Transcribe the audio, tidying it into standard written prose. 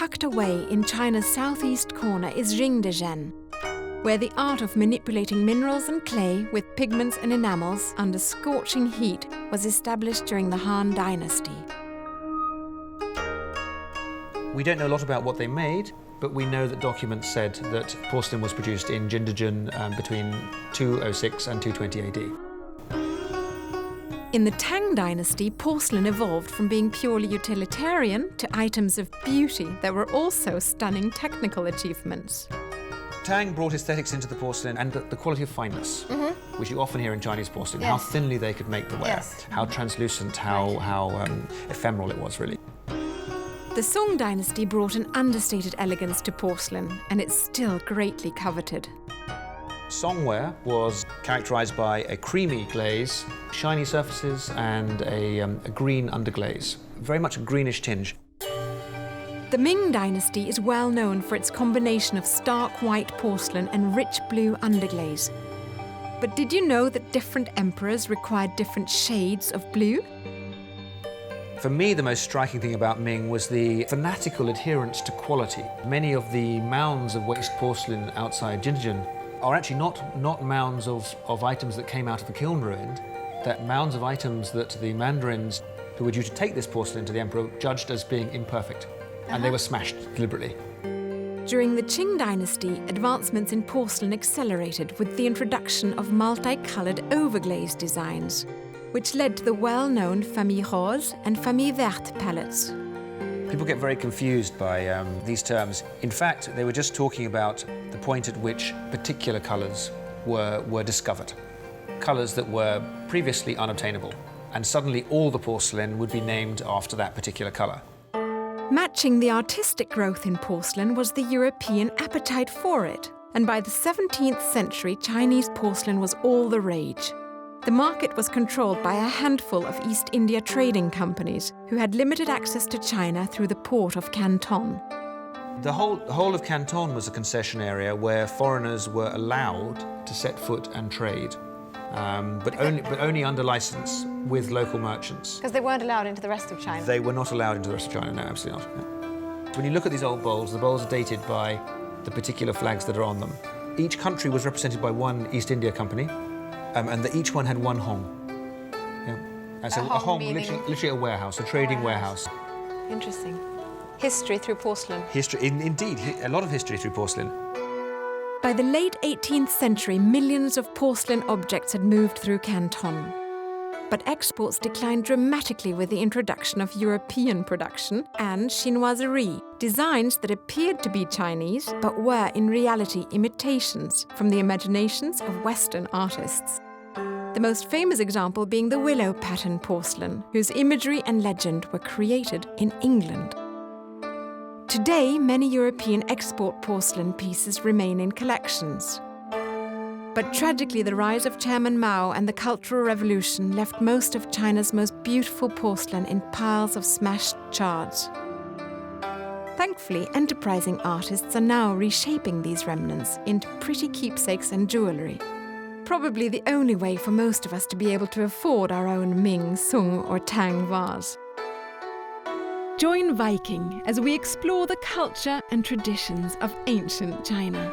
tucked away in China's southeast corner is Jingdezhen, where the art of manipulating minerals and clay with pigments and enamels under scorching heat was established during the Han Dynasty. We don't know a lot about what they made, but we know that documents said that porcelain was produced in Jingdezhen between 206 and 220 AD. In the Tang Dynasty, porcelain evolved from being purely utilitarian to items of beauty that were also stunning technical achievements. Tang brought aesthetics into the porcelain and the quality of fineness, which you often hear in Chinese porcelain, how thinly they could make the ware, how translucent, how ephemeral it was, really. The Song Dynasty brought an understated elegance to porcelain, and it's still greatly coveted. Songware was characterized by a creamy glaze, shiny surfaces, and a green underglaze, very much a greenish tinge. The Ming Dynasty is well known for its combination of stark white porcelain and rich blue underglaze. But did you know that different emperors required different shades of blue? For me, the most striking thing about Ming was the fanatical adherence to quality. Many of the mounds of waste porcelain outside Jingdezhen are actually not mounds of items that came out of the kiln ruined, that mounds of items that the mandarins who were due to take this porcelain to the emperor judged as being imperfect, and they were smashed deliberately. During the Qing Dynasty, advancements in porcelain accelerated with the introduction of multicoloured overglaze designs, which led to the well-known Famille Rose and Famille Verte palettes. People get very confused by these terms. In fact, they were just talking about the point at which particular colours were discovered. Colours that were previously unobtainable, and suddenly all the porcelain would be named after that particular colour. Matching the artistic growth in porcelain was the European appetite for it, and by the 17th century, Chinese porcelain was all the rage. The market was controlled by a handful of East India trading companies who had limited access to China through the port of Canton. The whole of Canton was a concession area where foreigners were allowed to set foot and trade, but only under license with local merchants. Because they weren't allowed into the rest of China? They were not allowed into the rest of China, no, absolutely not. No. When you look at these old bowls, the bowls are dated by the particular flags that are on them. Each country was represented by one East India company, and each one had one hong. Yeah. And so a hong, literally a warehouse, a trading warehouse. Interesting. History through porcelain. Indeed, a lot of history through porcelain. By the late 18th century, millions of porcelain objects had moved through Canton. But exports declined dramatically with the introduction of European production and chinoiserie, designs that appeared to be Chinese but were in reality imitations from the imaginations of Western artists. The most famous example being the willow pattern porcelain, whose imagery and legend were created in England. Today, many European export porcelain pieces remain in collections. But tragically, the rise of Chairman Mao and the Cultural Revolution left most of China's most beautiful porcelain in piles of smashed shards. Thankfully, enterprising artists are now reshaping these remnants into pretty keepsakes and jewellery. Probably the only way for most of us to be able to afford our own Ming, Sung or Tang vase. Join Viking as we explore the culture and traditions of ancient China.